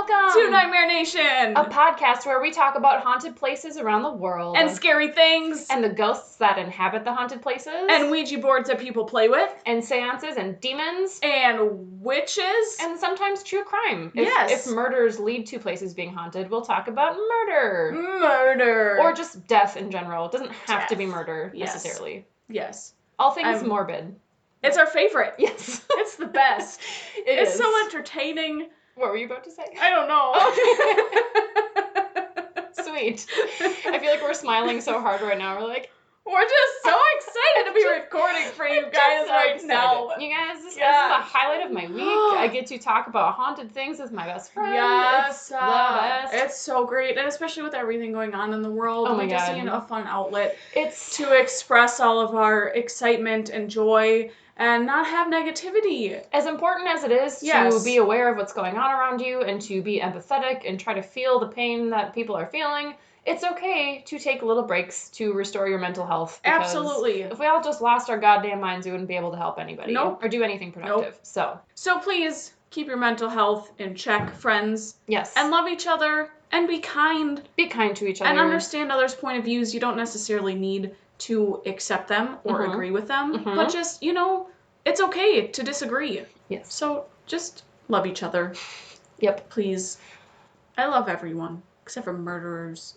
welcome to Nightmare Nation, a podcast where we talk about haunted places around the world. And scary things. And the ghosts that inhabit the haunted places. And Ouija boards that people play with. And seances and demons. And witches. And sometimes true crime. Yes. If murders lead to places being haunted, we'll talk about murder. Murder. Or just death in general. It doesn't have to be murder, necessarily. Yes. All things morbid. It's our favorite. Yes. It's the best. It's is. so entertaining. What were you about to say? I don't know. Sweet. I feel like we're smiling so hard right now. We're like, we're just so excited to be recording for you guys right now. You guys, this is the highlight of my week. I get to talk about haunted things with my best friend. Yes. It's the best. It's so great. And especially with everything going on in the world. Oh my God. Just seeing a fun outlet. It's to express all of our excitement and joy and not have negativity. As important as it is to be aware of what's going on around you and to be empathetic and try to feel the pain that people are feeling, it's okay to take little breaks to restore your mental health. Absolutely. If we all just lost our goddamn minds, we wouldn't be able to help anybody or do anything productive. So please keep your mental health in check, friends. Yes. And love each other and be kind. Be kind to each other. And understand others' point of views. You don't necessarily need to accept them or agree with them, but just, it's okay to disagree. Yes. So just love each other. Yep. Please. I love everyone, except for murderers.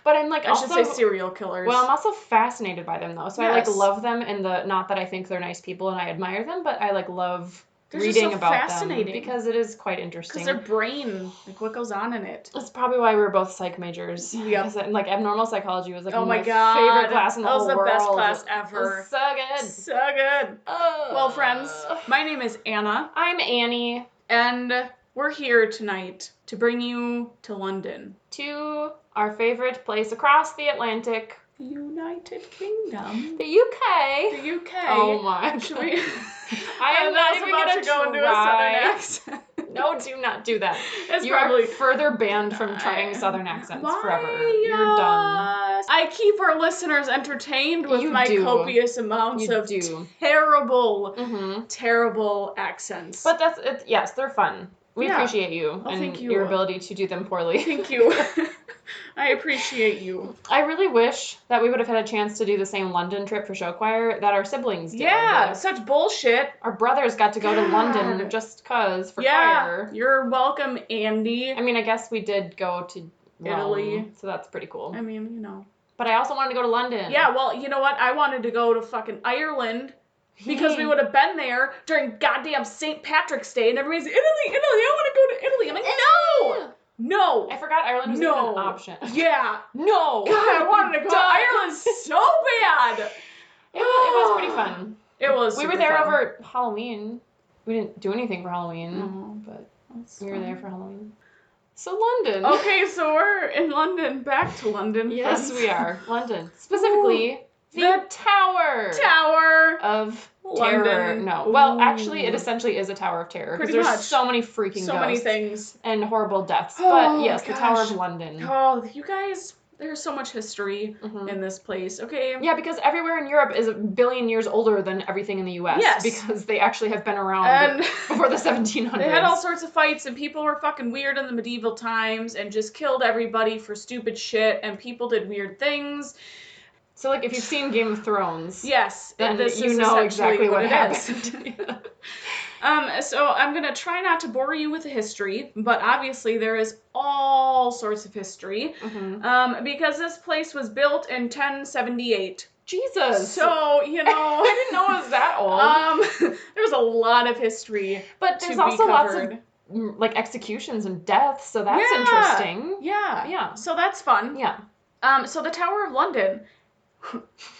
But I'm like, I should say serial killers. Well, I'm also fascinated by them though. So I love them in the, not that I think they're nice people and I admire them, but I love reading about them because it is quite interesting. Because their brain, what goes on in it. That's probably why we were both psych majors. Yeah. Abnormal psychology was oh my God. favorite class in the whole world. That was the best class ever. It was so good. So good. Well, friends, my name is Anna. I'm Annie. And we're here tonight to bring you to London. To our favorite place across the Atlantic. The United Kingdom. The UK. The UK. Oh my Should we? I am not even about gonna to go into a southern accent. No, do not do that. You are further banned from trying southern accents forever. You're done. I keep our listeners entertained with my copious amounts of terrible, terrible accents. But yes, they're fun. We appreciate you and your ability to do them poorly. Thank you. I appreciate you. I really wish that we would have had a chance to do the same London trip for show choir that our siblings did. Yeah, such bullshit. Our brothers got to go to London just cause for choir. You're welcome, Andy. I mean, I guess we did go to Italy, so that's pretty cool. I mean, But I also wanted to go to London. Yeah, well, you know what? I wanted to go to fucking Ireland. Because we would have been there during goddamn St. Patrick's Day, and everybody's Italy, I want to go to Italy. I'm like, no! I forgot Ireland was even an option. Yeah. No! God, I wanted to go to Ireland so bad! It was pretty fun. It was We were there over Halloween. We didn't do anything for Halloween, but we were there for Halloween. So London. Okay, so we're in London. Back to London. Yes, we are. London. Specifically... The Tower of London. Terror. No. Well, actually, it essentially is a Tower of Terror. Because there's so many freaking ghosts. So many things. And horrible deaths. But yes, the Tower of London. Oh, you guys, there's so much history in this place, okay? Yeah, because everywhere in Europe is a billion years older than everything in the U.S. Yes. Because they actually have been around before the 1700s. They had all sorts of fights, and people were fucking weird in the medieval times and just killed everybody for stupid shit, and people did weird things. So, if you've seen Game of Thrones, then you know exactly what happened. So I'm going to try not to bore you with the history, but obviously there is all sorts of history, because this place was built in 1078. Jesus! So, I didn't know it was that old. There's a lot of history But there's also lots of, executions and deaths, so that's interesting. Yeah. So that's fun. Yeah. So the Tower of London...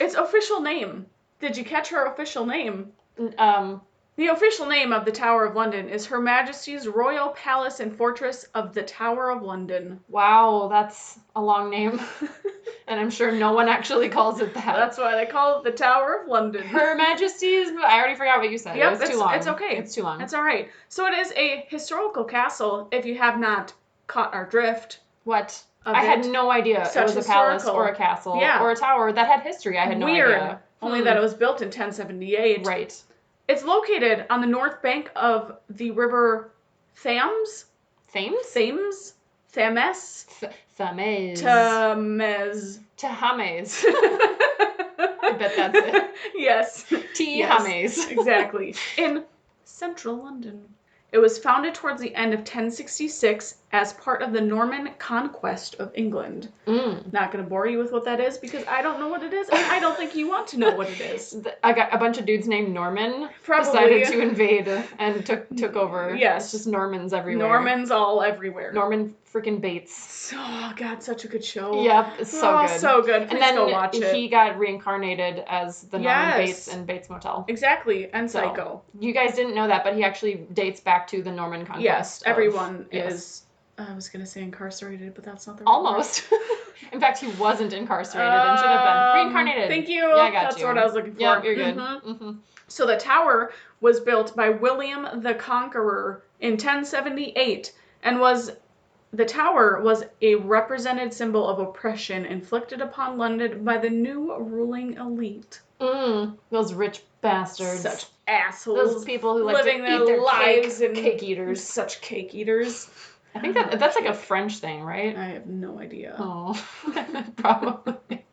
Its official name. Did you catch her official name? The official name of the Tower of London is Her Majesty's Royal Palace and Fortress of the Tower of London. Wow, that's a long name. And I'm sure no one actually calls it that. That's why they call it the Tower of London. Her Majesty's... I already forgot what you said. Yep, it was too long. It's okay. It's too long. It's all right. So it is a historical castle, if you have not caught our drift. What? I had no idea it was a palace or a castle or a tower that had history. I had no idea. Only that it was built in 1078. Right. It's located on the north bank of the river Thames. Thames? Thames? Thames? Thames. Tames. Tahames. I bet that's it. Yes. Tahames. Exactly. In central London. It was founded towards the end of 1066 as part of the Norman conquest of England. Not going to bore you with what that is because I don't know what it is, and I don't think you want to know what it is. I got a bunch of dudes named Norman Probably. decided to invade and took over. Yes. It's just Normans everywhere. Normans all everywhere. Norman freaking Bates. Oh, God, such a good show. Yep, it's so good. So good. Please and then go watch it. He got reincarnated as the Norman Bates in Bates Motel. Exactly, and Psycho. You guys didn't know that, but he actually dates back to the Norman conquest. Yes, everyone is... I was going to say incarcerated, but that's not the right Almost. In fact, he wasn't incarcerated and should have been reincarnated. Thank you. Yeah, I got That's what I was looking for. Yeah, you're good. So the tower was built by William the Conqueror in 1078 and the tower was a represented symbol of oppression inflicted upon London by the new ruling elite. Those rich bastards. Such assholes. Those people who like living to eat their lives and cake eaters. Such cake eaters. I think that's like a French thing, right? I have no idea. Oh, probably.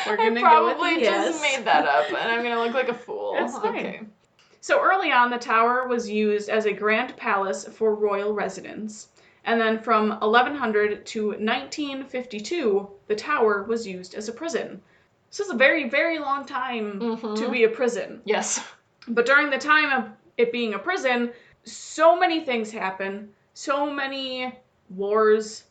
We're gonna probably just made that up, and I'm gonna look like a fool. That's fine. Okay. So early on, the tower was used as a grand palace for royal residence. And then from 1100 to 1952, the tower was used as a prison. This is a very, very long time to be a prison. Yes. But during the time of it being a prison, so many things happen. So many wars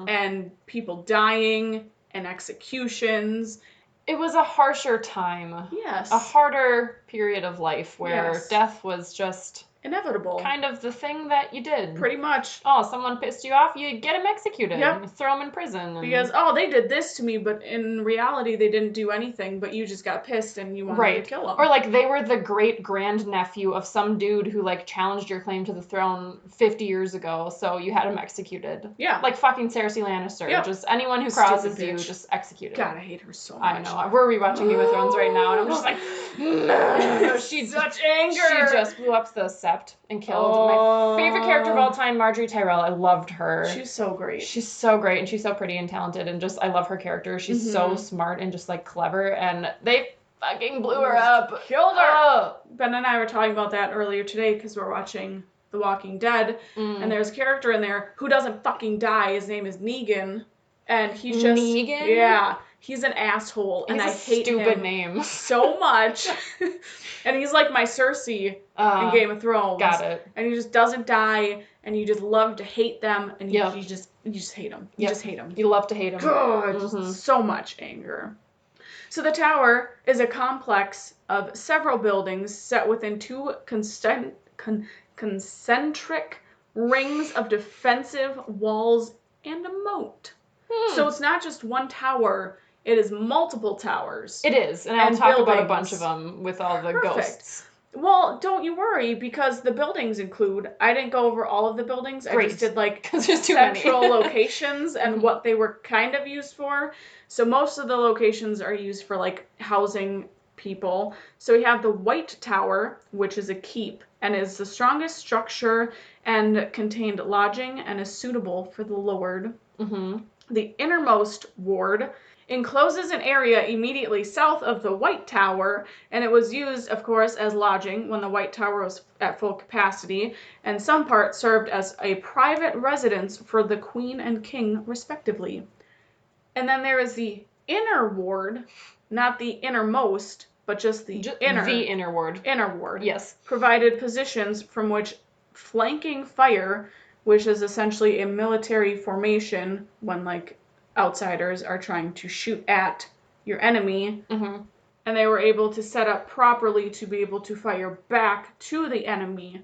and people dying and executions. It was a harsher time. Yes. A harder period of life where death was just... inevitable. Kind of the thing that you did. Pretty much. Oh, someone pissed you off, you get him executed. Yep. You throw him in prison. Because, they did this to me, but in reality they didn't do anything, but you just got pissed and you wanted to kill them. Or like they were the great-grandnephew of some dude who like challenged your claim to the throne 50 years ago, so you had him executed. Yeah. Like fucking Cersei Lannister. Yep. Just anyone who crosses you, just executed. God, I hate her so much. I know. We're rewatching Game of Thrones right now, and I'm just like, she's such anger. She just blew up the sept and killed my favorite character of all time, Marjorie Tyrell. I loved her. She's so great. She's so great, and she's so pretty and talented, and just I love her character. She's so smart and just like clever, and they fucking blew her up. Killed her. Ben and I were talking about that earlier today because we're watching The Walking Dead, and there's a character in there who doesn't fucking die. His name is Negan, and he's just... Negan? Yeah. He's an asshole, and I hate him stupid name so much. And he's like my Cersei in Game of Thrones. Got it. And he just doesn't die, and you just love to hate them, and you just hate them. You just hate them. You love to hate them. God, just so much anger. So the tower is a complex of several buildings set within two concentric rings of defensive walls and a moat. So it's not just one tower. It is multiple towers. It is, and I'll talk about a bunch of them with all the ghosts. Well, don't you worry, because the buildings include... I didn't go over all of the buildings. Great. I just did, like, central locations and what they were kind of used for. So most of the locations are used for, like, housing people. So we have the White Tower, which is a keep, and is the strongest structure and contained lodging and is suitable for the lord. The innermost ward encloses an area immediately south of the White Tower, and it was used, of course, as lodging when the White Tower was at full capacity, and some part served as a private residence for the Queen and King, respectively. And then there is the inner ward, not the innermost, but just the inner. The inner ward. Inner ward. Yes. Provided positions from which flanking fire, which is essentially a military formation when, like, outsiders are trying to shoot at your enemy, and they were able to set up properly to be able to fire back to the enemy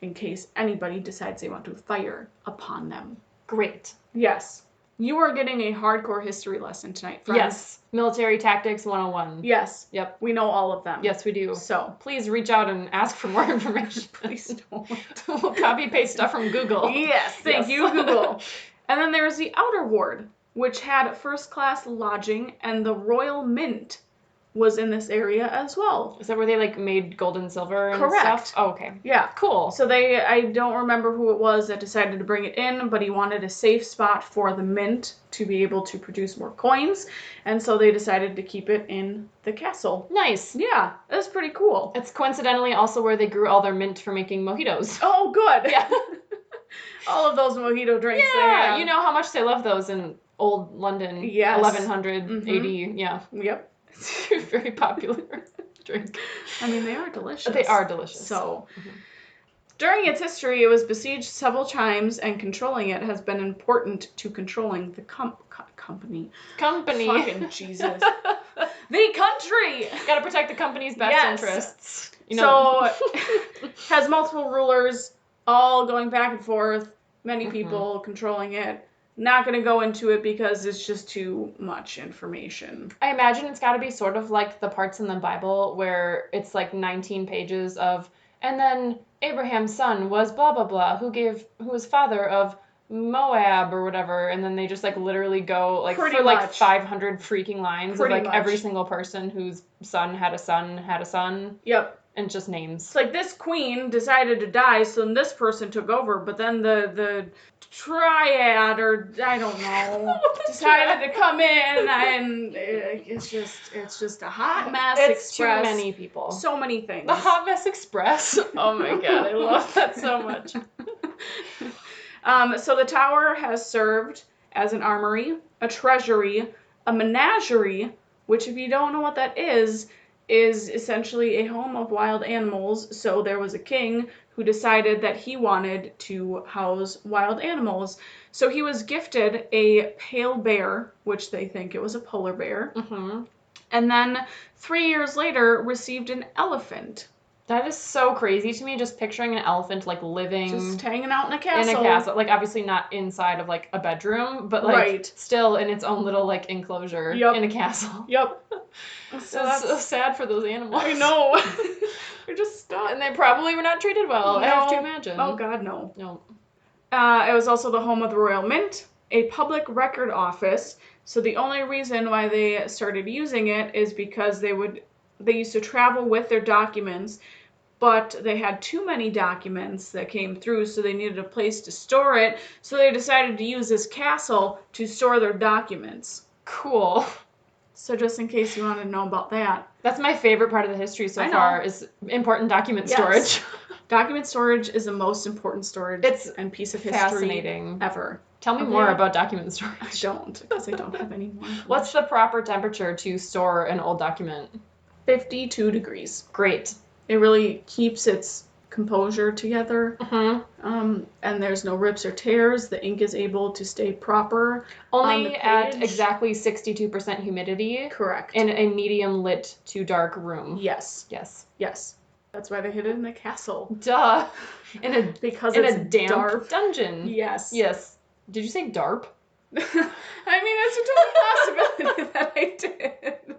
in case anybody decides they want to fire upon them. Great. Yes. You are getting a hardcore history lesson tonight, friends. Yes. Military Tactics 101. Yes. Yep. We know all of them. Yes, we do. So. Please reach out and ask for more information. Please don't. We'll copy-paste stuff from Google. Yes. Thank you, Google. And then there's the outer ward, which had first-class lodging and the Royal Mint, was in this area as well. Is that where they, like, made gold and silver and Correct. stuff? Oh, okay. Yeah. Cool. So I don't remember who it was that decided to bring it in, but he wanted a safe spot for the mint to be able to produce more coins, and so they decided to keep it in the castle. Nice. Yeah, that's pretty cool. It's coincidentally also where they grew all their mint for making mojitos. Oh, good. Yeah. All of those mojito drinks. Yeah, you know how much they love those in old London. Yes. 1100 AD. Yeah. Yep. It's a very popular drink. I mean, they are delicious. They are delicious. So, during its history, it was besieged several times, and controlling it has been important to controlling the company. Fucking Jesus. The country! Gotta protect the company's best interests. You know. So, has multiple rulers, all going back and forth, many people controlling it. Not going to go into it because it's just too much information. I imagine it's got to be sort of like the parts in the Bible where it's like 19 pages of, and then Abraham's son was blah, blah, blah, who was father of Moab or whatever, and then they just like literally go like Pretty for much. like 500 freaking lines Pretty of like much. every single person whose son had a son had a son. Yep. And just names. It's like this queen decided to die, so then this person took over, but then the triad, or I don't know, decided to come in, and it's just a hot mess it's express. Too many people. So many things. The Hot Mess Express. Oh my god, I love that so much. So the tower has served as an armory, a treasury, a menagerie, which if you don't know what that is essentially a home of wild animals. So there was a king who decided that he wanted to house wild animals. So he was gifted a pale bear, which they think it was a polar bear. And then 3 years later received an elephant. That is so crazy to me, just picturing an elephant, like, living... Just hanging out in a castle. In a castle. Like, obviously not inside of, like, a bedroom, but, like, still in its own little, like, enclosure in a castle. Yep. So that's so sad for those animals. I know. They're just stuck. And they probably were not treated well, I have to imagine. Oh, God, no. No. It was also the home of the Royal Mint, a public record office. So the only reason why they started using it is because they used to travel with their documents, but they had too many documents that came through, so they needed a place to store it. So they decided to use this castle to store their documents. Cool. So just in case you want to know about that. That's my favorite part of the history so far, is important document storage. Document storage is the most important storage and piece of history ever. Tell me more about document storage. I don't, because I don't have any more. What's the proper temperature to store an old document? 52 degrees. Great. It really keeps its composure together. And there's no rips or tears. The ink is able to stay proper. Only at exactly 62% humidity. Correct. In a medium lit to dark room. Yes. Yes. Yes. That's why they hid it in the castle. Duh. Because in it's a damp dark dungeon. Yes. Yes. Did you say DARP? I mean, it's a total possibility that I did.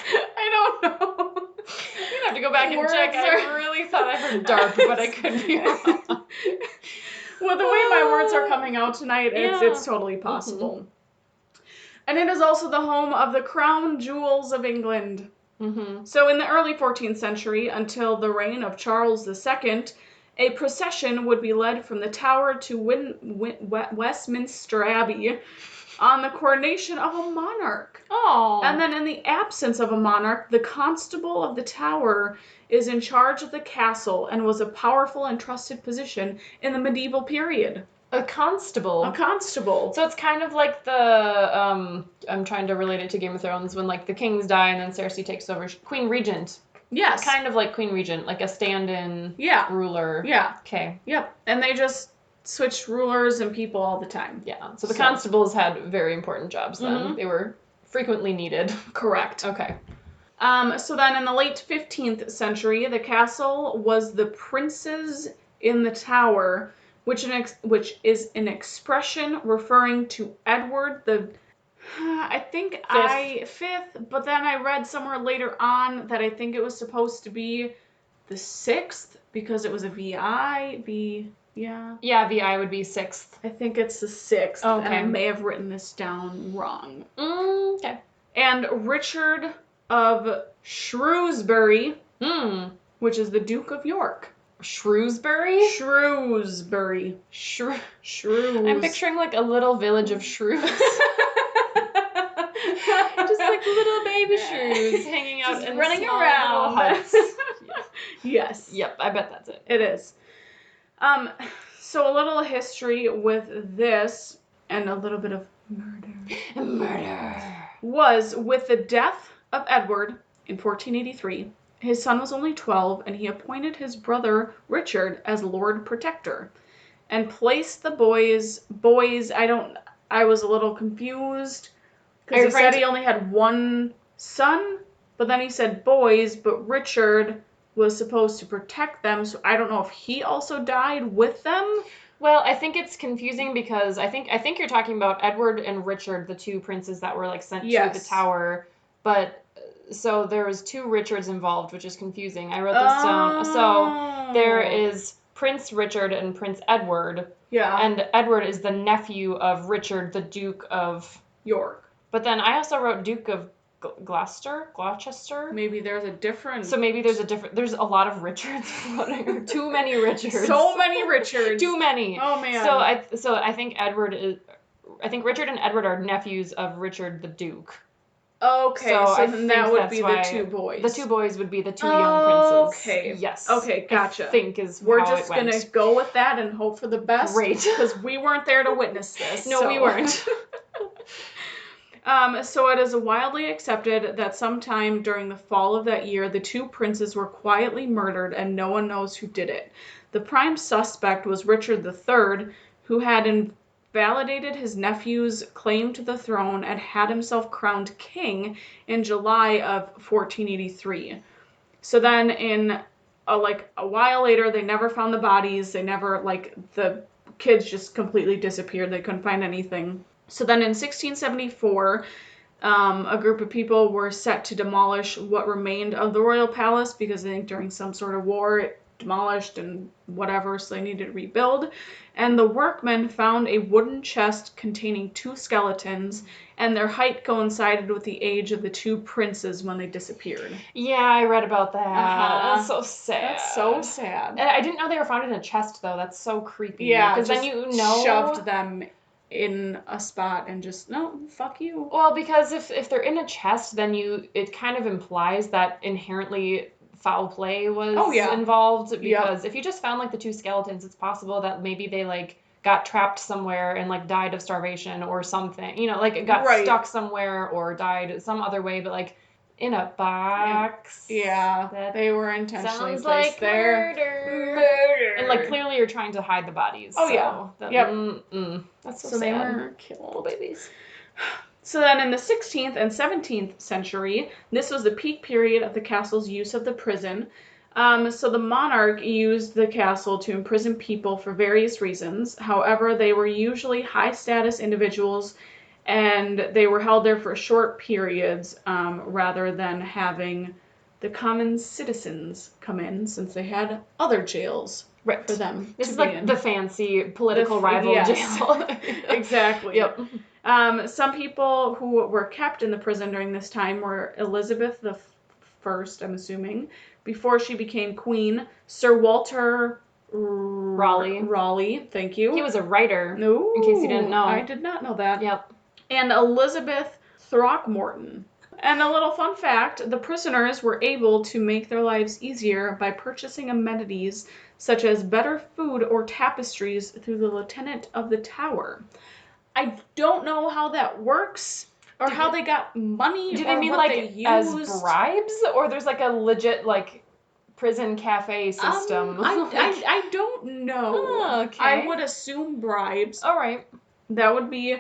I don't know. You're gonna have to go back and check. I really thought I heard DARP, but I could be wrong. Well, the way my words are coming out tonight, it's totally possible. And it is also the home of the crown jewels of England. So in the early 14th century, until the reign of Charles II, a procession would be led from the Tower to Westminster Abbey on the coronation of a monarch. Oh. And then in the absence of a monarch, the constable of the Tower is in charge of the castle and was a powerful and trusted position in the medieval period. A constable. A constable. So it's kind of like the, I'm trying to relate it to Game of Thrones, when like the kings die and then Cersei takes over. Queen Regent. Yes. Kind of like Queen Regent, like a stand-in ruler. Yeah. Okay. Yep. And they just switched rulers and people all the time. Yeah. So the constables had very important jobs then. They were frequently needed. Correct. Okay. So then in the late 15th century, the castle was the Princes in the Tower, which is an expression referring to Edward the fifth, but then I read somewhere later on that I think it was supposed to be the 6th because it was a VI. Yeah, VI would be 6th. I think it's the 6th, and I may have written this down wrong. Okay. And Richard of Shrewsbury, which is the Duke of York. Shrewsbury? Shrewsbury. Shrews. I'm picturing like a little village of shrews. Just like little baby shrews hanging out and running small around. little huts. Yes. Yep, I bet that's it. It is. So a little history with this, and a little bit of murder. Was with the death of Edward in 1483. His son was only 12, and he appointed his brother Richard as Lord Protector, and placed the boys. I was a little confused because he said he only had one son, but then he said boys, but Richard was supposed to protect them, so I don't know if he also died with them. Well, I think it's confusing because I think you're talking about Edward and Richard, the two princes that were like sent to the tower, but so there was two Richards involved, which is confusing. I wrote this down. So there is Prince Richard and Prince Edward. Yeah. And Edward is the nephew of Richard, the Duke of York. But then I also wrote Duke of Gloucester. Maybe there's a different. So maybe there's a lot of Richards floating. Too many Richards. So many Richards. Too many. Oh man. So I think Richard and Edward are nephews of Richard the Duke. Okay, so then that would be the two boys. The two boys would be the two young princes. Okay. Yes. Okay, gotcha. I think we're just gonna go with that and hope for the best. Great. Because we weren't there to witness this. No, we weren't. So it is widely accepted that sometime during the fall of that year, the two princes were quietly murdered and no one knows who did it. The prime suspect was Richard III, who had invalidated his nephew's claim to the throne and had himself crowned king in July of 1483. So then a while later, they never found the bodies. They never, the kids just completely disappeared. They couldn't find anything. So then in 1674, a group of people were set to demolish what remained of the royal palace because I think during some sort of war it demolished and whatever, so they needed to rebuild. And the workmen found a wooden chest containing two skeletons, and their height coincided with the age of the two princes when they disappeared. Yeah, I read about that. That's so sad. That's so sad. And I didn't know they were found in a chest, though. That's so creepy. Yeah, because then shoved them in a spot and just, no, fuck you. Well, because if they're in a chest, then it kind of implies that inherently foul play was involved, because if you just found the two skeletons, it's possible that maybe they got trapped somewhere and died of starvation or something, got stuck somewhere or died some other way, but in a box. Yeah, they were intentionally sounds placed like there. Murder. And clearly you're trying to hide the bodies. That's so sad. They were killed. Little babies. So then in the 16th and 17th century, this was the peak period of the castle's use of the prison. So the monarch used the castle to imprison people for various reasons. However, they were usually high-status individuals, and they were held there for short periods rather than having the common citizens come in, since they had other jails for them. This is the fancy political rival jail. Exactly. Yep. Some people who were kept in the prison during this time were Elizabeth I, I'm assuming, before she became queen, Sir Walter Raleigh, thank you. He was a writer, no, in case you didn't know. I did not know that. Yep. And Elizabeth Throckmorton. And a little fun fact, the prisoners were able to make their lives easier by purchasing amenities such as better food or tapestries through the lieutenant of the tower. I don't know how that works or how they got money. Do they mean as bribes, or there's a legit prison cafe system? I don't know. Oh, okay. I would assume bribes. All right. That would be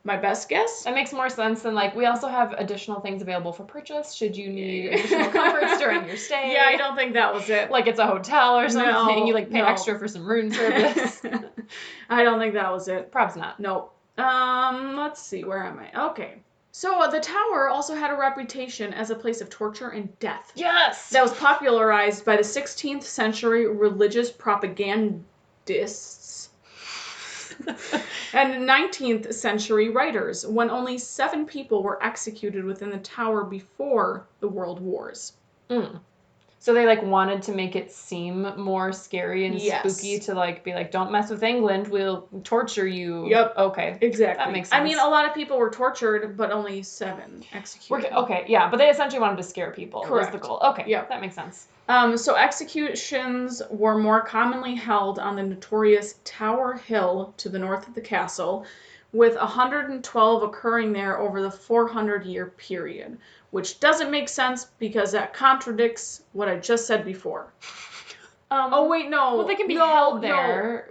my best guess. That makes more sense than we also have additional things available for purchase should you need additional comforts during your stay. Yeah, I don't think that was it. It's a hotel or something. No, you pay extra for some room service. I don't think that was it. Perhaps not. No. Let's see, where am I? Okay. So the tower also had a reputation as a place of torture and death. Yes! That was popularized by the 16th century religious propagandists. And 19th century writers, when only 7 people were executed within the tower before the World Wars. So they like wanted to make it seem more scary and spooky to like be like, don't mess with England, we'll torture you. Yep. Okay. Exactly. That makes sense. I mean, a lot of people were tortured, but only 7 executed. Okay, yeah, but they essentially wanted to scare people. Correct. Was the goal. Okay, yep. That makes sense. So executions were more commonly held on the notorious Tower Hill to the north of the castle, with 112 occurring there over the 400-year period, which doesn't make sense because that contradicts what I just said before. Oh, wait, no. Well, they can be held there,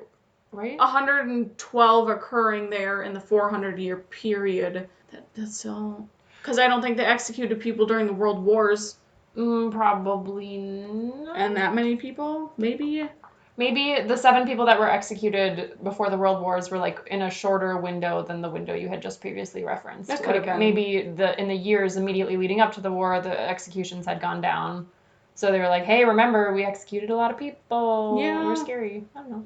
right? 112 occurring there in the 400-year period. That's all. Because I don't think they executed people during the World Wars. Probably not. And that many people? Maybe the 7 people that were executed before the World Wars were like in a shorter window than the window you had just previously referenced. That could have been. Maybe in the years immediately leading up to the war, the executions had gone down. So they were like, hey, remember, we executed a lot of people. Yeah. We're scary. I don't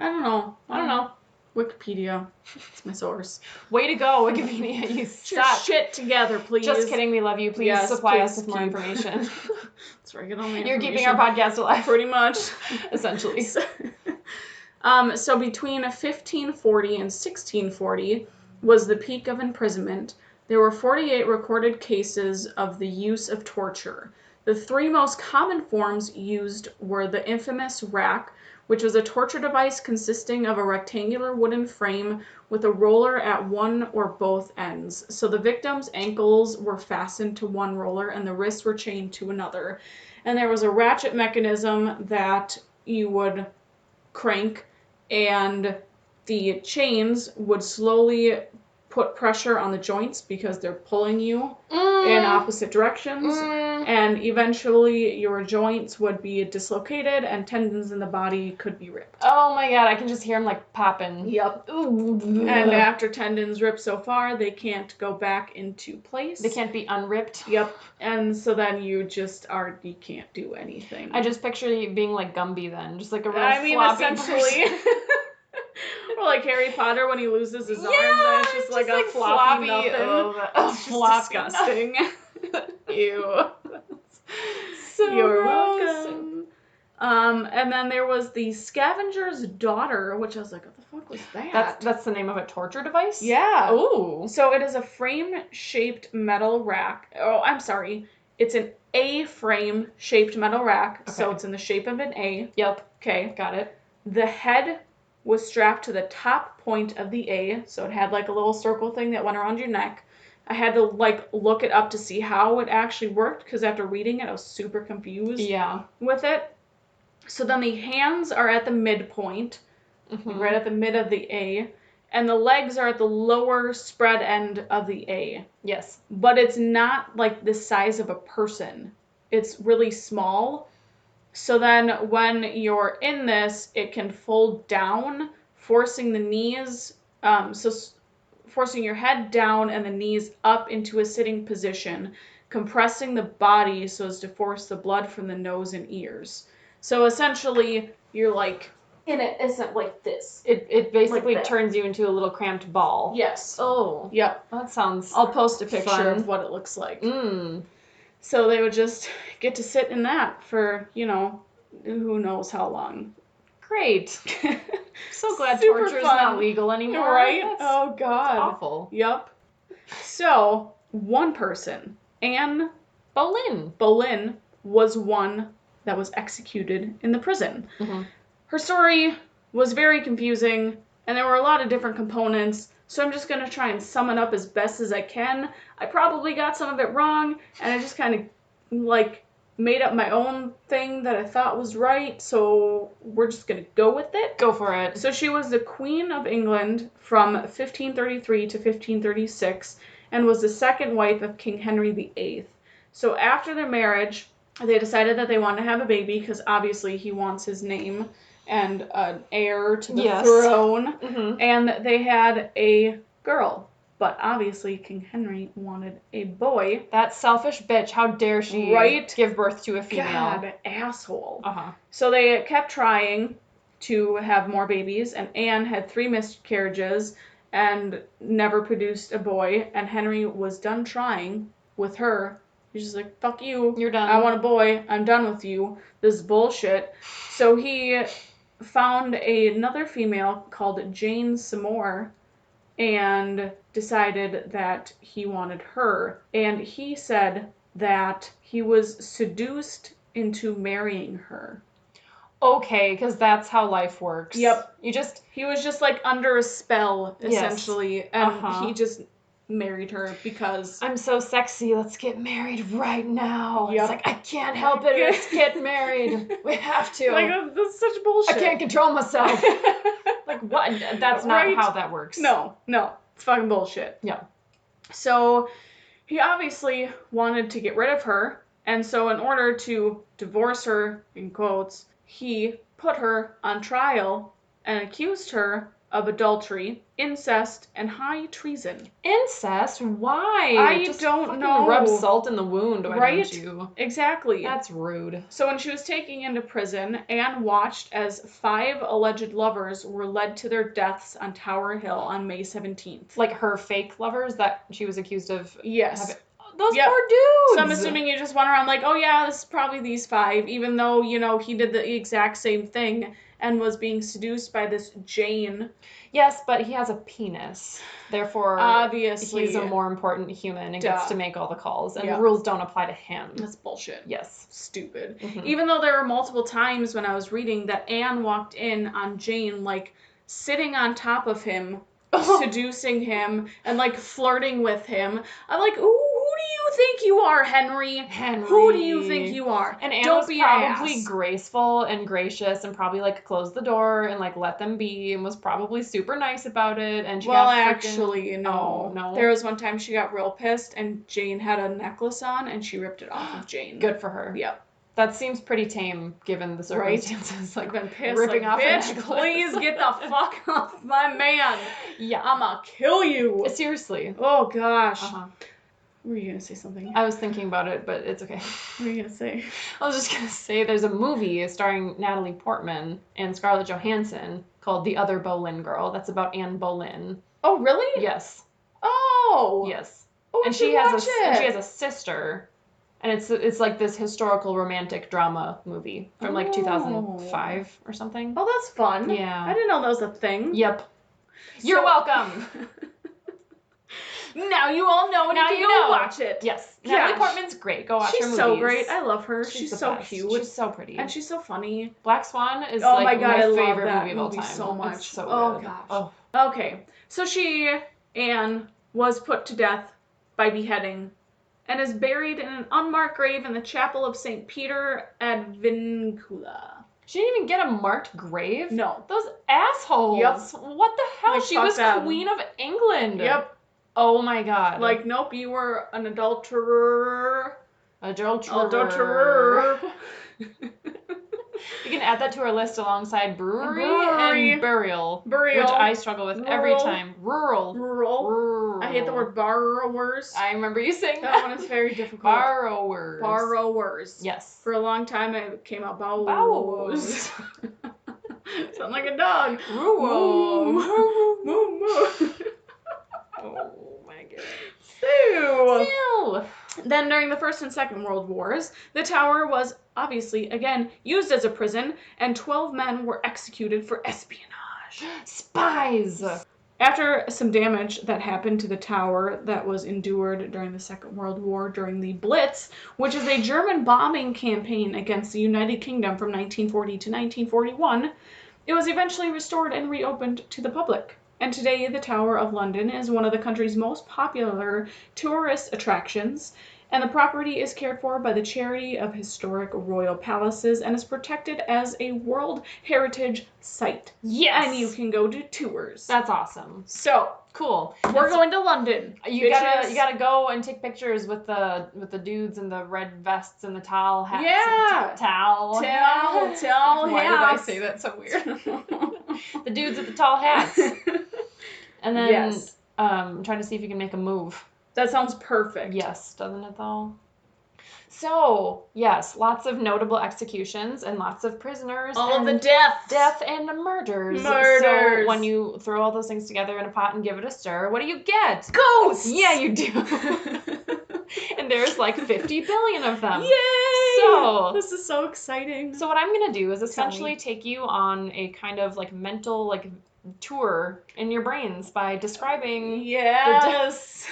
know. Wikipedia. It's my source. Way to go, Wikipedia. You suck. Shit together, please. Just kidding. We love you. Please supply us with more information. That's where I get all my information. You're keeping our podcast alive. Pretty much. Essentially. So between 1540 and 1640 was the peak of imprisonment. There were 48 recorded cases of the use of torture. The 3 most common forms used were the infamous rack, which was a torture device consisting of a rectangular wooden frame with a roller at one or both ends. So the victim's ankles were fastened to one roller and the wrists were chained to another. And there was a ratchet mechanism that you would crank, and the chains would slowly put pressure on the joints because they're pulling you in opposite directions. And eventually your joints would be dislocated and tendons in the body could be ripped. Oh my god, I can just hear them like popping. Yep. And after tendons rip so far, they can't go back into place. They can't be unripped. Yep. And so then you can't do anything. I just picture you being like Gumby then, just like a real floppy essentially. Or like Harry Potter when he loses his arms and it's just like a floppy nothing. It's just disgusting. Ew. So You're gross. welcome. And then there was the Scavenger's Daughter, which I was like, what the fuck was that? That's the name of a torture device? Yeah. Ooh. So it is a frame-shaped metal rack. Oh, I'm sorry. It's an A-frame shaped metal rack. Okay. So it's in the shape of an A. Yep. Okay. Got it. The head was strapped to the top point of the A, so it had like a little circle thing that went around your neck. I had to like look it up to see how it actually worked, because after reading it I was super confused with it. So then the hands are at the midpoint, right at the mid of the A, and the legs are at the lower spread end of the A. Yes. But it's not like the size of a person. It's really small. So then when you're in this, it can fold down, forcing the knees, forcing your head down and the knees up into a sitting position, compressing the body so as to force the blood from the nose and ears. So essentially, you're like, in it isn't like this. It basically like turns you into a little cramped ball. Yes. Oh. Yep. That sounds I'll post a picture fun. of what it looks like. So they would just get to sit in that for, who knows how long. Great. So glad Super torture is fun. not legal anymore. Right? That's oh, God. Awful. Yep. So, one person, Anne Boleyn, was one that was executed in the prison. Her story was very confusing, and there were a lot of different components, so I'm just going to try and sum it up as best as I can. I probably got some of it wrong, and I just kind of, made up my own thing that I thought was right, so we're just going to go with it. Go for it. So she was the Queen of England from 1533 to 1536, and was the second wife of King Henry VIII. So after their marriage, they decided that they wanted to have a baby, because obviously he wants his name and an heir to the throne, and they had a girl. But obviously King Henry wanted a boy. That selfish bitch, how dare she give birth to a female. God, asshole. Uh-huh. So they kept trying, to have more babies, and Anne had 3 miscarriages and never produced a boy, and Henry was done trying with her. He's just like, fuck you. You're done. I want a boy. I'm done with you. This is bullshit. So he found another female called Jane Seymour and decided that he wanted her. And he said that he was seduced into marrying her. Okay, because that's how life works. Yep. He was just like under a spell, Yes. essentially, and he just married her because I'm so sexy, let's get married right now. Yep. It's like, I can't help it, let's get married. We have to. Like, that's such bullshit. I can't control myself. Like, what? That's not how that works. No, it's fucking bullshit. Yeah. So he obviously wanted to get rid of her, and so in order to divorce her, in quotes, he put her on trial and accused her of adultery, incest, and high treason. Incest? Why? I Just don't know. Rub salt in the wound, why right? don't you? Exactly. That's rude. So when she was taken into prison, Anne watched as 5 alleged lovers were led to their deaths on Tower Hill on May 17th. Like her fake lovers that she was accused of? Yes. Those poor dudes! So I'm assuming you just went around like, oh yeah, this is probably these 5, even though, he did the exact same thing and was being seduced by this Jane. Yes, but he has a penis. Therefore, obviously, he's a more important human and gets to make all the calls. And the rules don't apply to him. That's bullshit. Yes. Stupid. Mm-hmm. Even though there were multiple times when I was reading that Anne walked in on Jane, like, sitting on top of him, seducing him, and, like, flirting with him. I'm like, ooh, who do you think you are, Henry? Who do you think you are? And Anne was probably graceful and gracious and probably, like, closed the door and, like, let them be and was probably super nice about it. And she got actually, no. Oh, no. There was one time she got real pissed and Jane had a necklace on and she ripped it off of Jane. Good for her. Yep. That seems pretty tame given the circumstances. Right? Like, been pissed, ripping like, off bitch, please get the fuck off my man. Yeah. I'ma kill you. Seriously. Oh, gosh. Were you going to say something? I was thinking about it, but it's okay. What were you going to say? I was just going to say there's a movie starring Natalie Portman and Scarlett Johansson called The Other Boleyn Girl. That's about Anne Boleyn. Oh, really? Yes. Oh. Yes. Oh, and she has a sister. And it's like this historical romantic drama movie from like 2005 or something. Oh, that's fun. Yeah. I didn't know that was a thing. Yep. You're welcome. Now you all know, and now you go watch it. Yes. Natalie Portman's great. Go watch her movies. She's so great. I love her. She's so best. cute. She's so pretty. And she's so funny. Black Swan is my favorite love movie of all time. So much. It's so good. Gosh. Oh. Okay. So Anne, was put to death by beheading and is buried in an unmarked grave in the chapel of St. Peter ad Vincula. She didn't even get a marked grave? No. Those assholes. Yep. What the hell? Like, she was Queen of England. Yep. Oh my god. Like, nope, you were an adulterer. Adulterer. You can add that to our list alongside brewery. And burial. Which I struggle with every time. Rural. I hate the word borrowers. I remember you saying that one is very difficult. Borrowers. Yes. For a long time it came out bowels. Sound like a dog. Moo. Oh my god. Ew. Then during the First and Second World Wars, the tower was obviously, again, used as a prison, and 12 men were executed for espionage. Spies! After some damage that happened to the tower that was endured during the Second World War during the Blitz, which is a German bombing campaign against the United Kingdom from 1940 to 1941, it was eventually restored and reopened to the public. And today, the Tower of London is one of the country's most popular tourist attractions, and the property is cared for by the Charity of Historic Royal Palaces and is protected as a World Heritage Site. Yes! And you can go do tours. That's awesome. So, cool. We're going to London. You gotta go and take pictures with the dudes in the red vests and the towel hats. Yeah. Towel hats. Why did I say that so weird? The dudes with the tall hats. And then I'm trying to see if you can make a move. That sounds perfect. Yes, doesn't it though? So, yes, lots of notable executions and lots of prisoners. All and of the deaths. Death and murders. Murders. So, when you throw all those things together in a pot and give it a stir, what do you get? Ghosts! Yeah, you do. And there's like 50 billion of them. Yay! So, this is so exciting. So what I'm going to do is essentially take you on a kind of like mental like tour in your brains by describing Yes.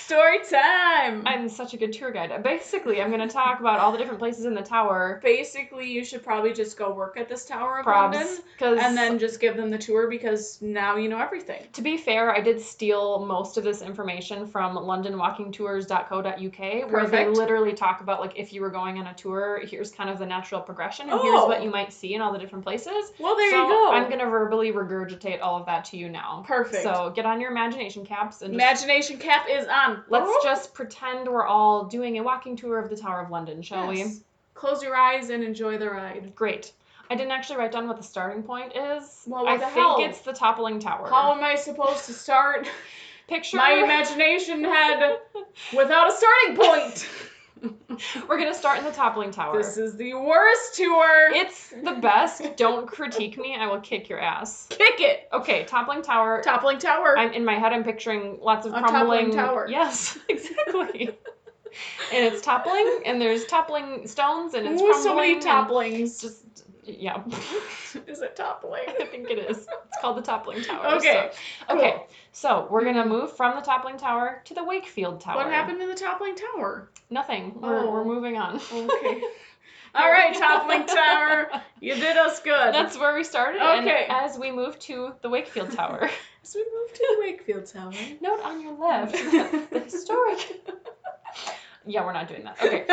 Story time! I'm such a good tour guide. Basically, I'm going to talk about all the different places in the tower. Basically, you should probably just go work at this Tower of Probs, London and then just give them the tour because now you know everything. To be fair, I did steal most of this information from londonwalkingtours.co.uk where they literally talk about like if you were going on a tour, here's kind of the natural progression and here's what you might see in all the different places. Well, there you go. I'm going to verbally regurgitate all of that to you now. Perfect. So get on your imagination caps. And imagination cap is on. Let's just pretend we're all doing a walking tour of the Tower of London, shall we? Close your eyes and enjoy the ride. Great. I didn't actually write down what the starting point is. Well, what the hell? I think it's the toppling tower. How am I supposed to start? Picture my imagination head without a starting point. We're going to start in the toppling tower. This is the worst tour. It's the best. Don't critique me. I will kick your ass. Kick it. Okay, toppling tower. Toppling tower. In my head, I'm picturing lots of crumbling. Toppling tower. Yes, exactly. And it's toppling, and there's toppling stones, and it's crumbling. So many topplings. Just, yeah. Is it toppling? I think it is. It's called the toppling tower. Okay. So, okay. So we're gonna move from the toppling tower to the Wakefield Tower. What happened to the toppling tower? Nothing. We're moving on. Okay. All right, toppling tower. You did us good. That's where we started. Okay. And as we move to the Wakefield Tower. As we move to the Wakefield Tower. Note on your left. The historic. Yeah, we're not doing that. Okay.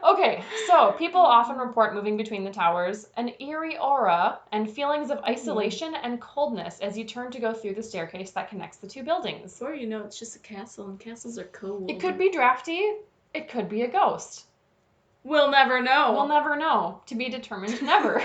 Okay, so people often report moving between the towers, an eerie aura, and feelings of isolation and coldness as you turn to go through the staircase that connects the two buildings. Before you know, it's just a castle, and castles are cold. It could be drafty. It could be a ghost. We'll never know. We'll never know. To be determined never.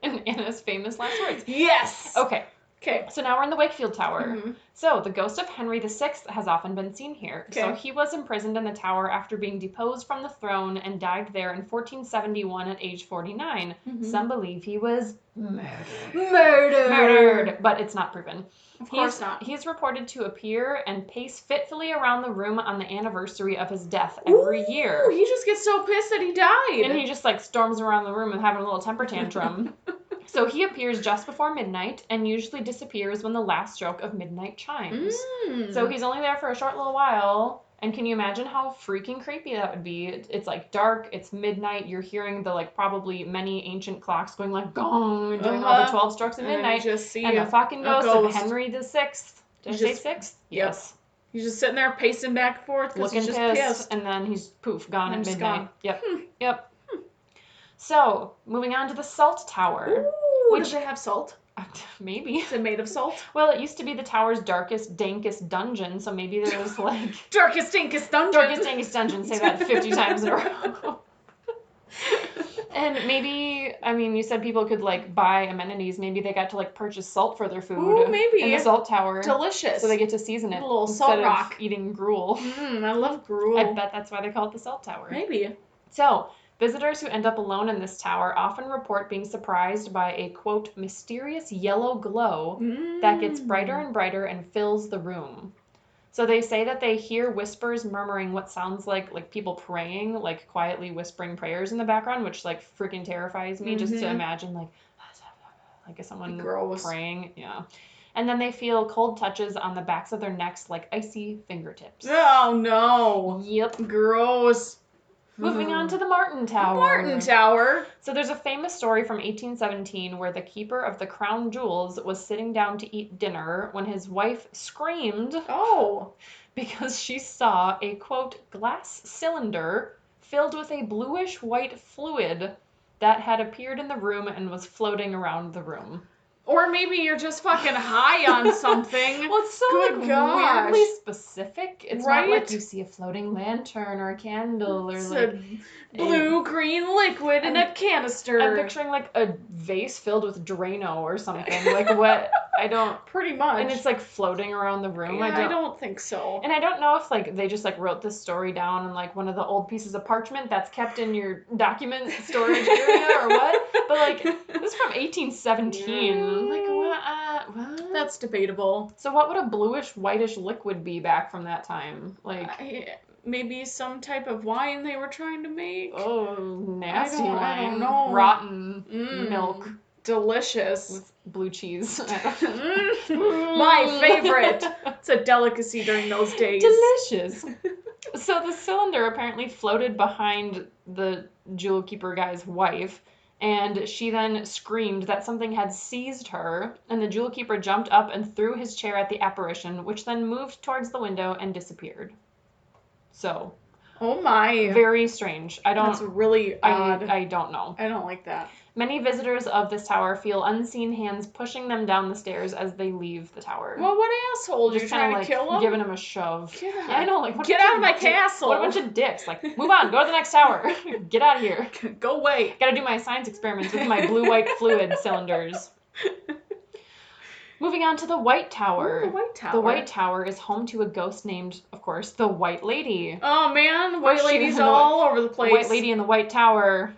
In Anna's famous last words. Yes! Okay. Okay. So now we're in the Wakefield Tower. Mm-hmm. So the ghost of Henry VI has often been seen here. Okay. So he was imprisoned in the tower after being deposed from the throne and died there in 1471 at age 49. Mm-hmm. Some believe he was murdered. But it's not proven. Of course not. He's reported to appear and pace fitfully around the room on the anniversary of his death every year. He just gets so pissed that he died. And he just like storms around the room and having a little temper tantrum. So he appears just before midnight and usually disappears when the last stroke of midnight chimes. So he's only there for a short little while. And can you imagine how freaking creepy that would be? It's like dark, it's midnight, you're hearing the like probably many ancient clocks going like gong and doing all the 12 strokes of midnight. And the fucking ghost of Henry VI. Did I say 6th? Yes. He's just sitting there pacing back and forth because looking he's just pissed. And then he's poof, gone at midnight. Gone. Yep. Yep. So, moving on to the Salt Tower. Ooh, does it have salt? Maybe. Is it made of salt? Well, it used to be the tower's darkest, dankest dungeon, so maybe there was like... Darkest, dankest dungeon! Darkest, dankest dungeon. Say that 50 times in a row. And maybe, I mean, you said people could like buy amenities. Maybe they got to like purchase salt for their food. Ooh, maybe. In the Salt Tower. Delicious. So they get to season it. A little salt rock. Of eating gruel. I love gruel. I bet that's why they call it the Salt Tower. Maybe. So, visitors who end up alone in this tower often report being surprised by a, quote, mysterious yellow glow that gets brighter and brighter and fills the room. So they say that they hear whispers murmuring what sounds like people praying, like quietly whispering prayers in the background, which like freaking terrifies me just to imagine like someone praying. Yeah. And then they feel cold touches on the backs of their necks like icy fingertips. Oh no. Yep. Gross. Moving on to the Martin Tower. Martin Tower. So there's a famous story from 1817 where the keeper of the crown jewels was sitting down to eat dinner when his wife screamed. Oh. Because she saw a, quote, glass cylinder filled with a bluish-white fluid that had appeared in the room and was floating around the room. Or maybe you're just fucking high on something. Well, it's so weirdly specific. It's not like you see a floating lantern or a candle or it's like a blue-green liquid in a canister. I'm picturing like a vase filled with Drano or something. Like what? I don't... Pretty much. And it's, like, floating around the room. Yeah, I don't think so. And I don't know if, like, they just, like, wrote this story down in, like, one of the old pieces of parchment that's kept in your document storage area or what. But, like, this is from 1817. Like, what? That's debatable. So what would a bluish, whitish liquid be back from that time? Like... maybe some type of wine they were trying to make. Oh, nasty wine. I don't know. Rotten milk. Delicious. With blue cheese. My favorite. It's a delicacy during those days. Delicious. So the cylinder apparently floated behind the jewel keeper guy's wife, and she then screamed that something had seized her, and the jewel keeper jumped up and threw his chair at the apparition, which then moved towards the window and disappeared. So. Oh my. Very strange. That's really odd. I don't know. I don't like that. Many visitors of this tower feel unseen hands pushing them down the stairs as they leave the tower. Well, what asshole? You're trying to like, kill him? Giving him a shove. Yeah, I know. Like, get out of my castle. What a bunch of dicks. Like, move on. Go to the next tower. Get out of here. Go away. Gotta do my science experiments with my blue-white fluid cylinders. Moving on to the White Tower. Ooh, the White Tower. The White Tower is home to a ghost named, of course, the White Lady. Oh, man. White Lady's all over the place. White Lady in the White Tower.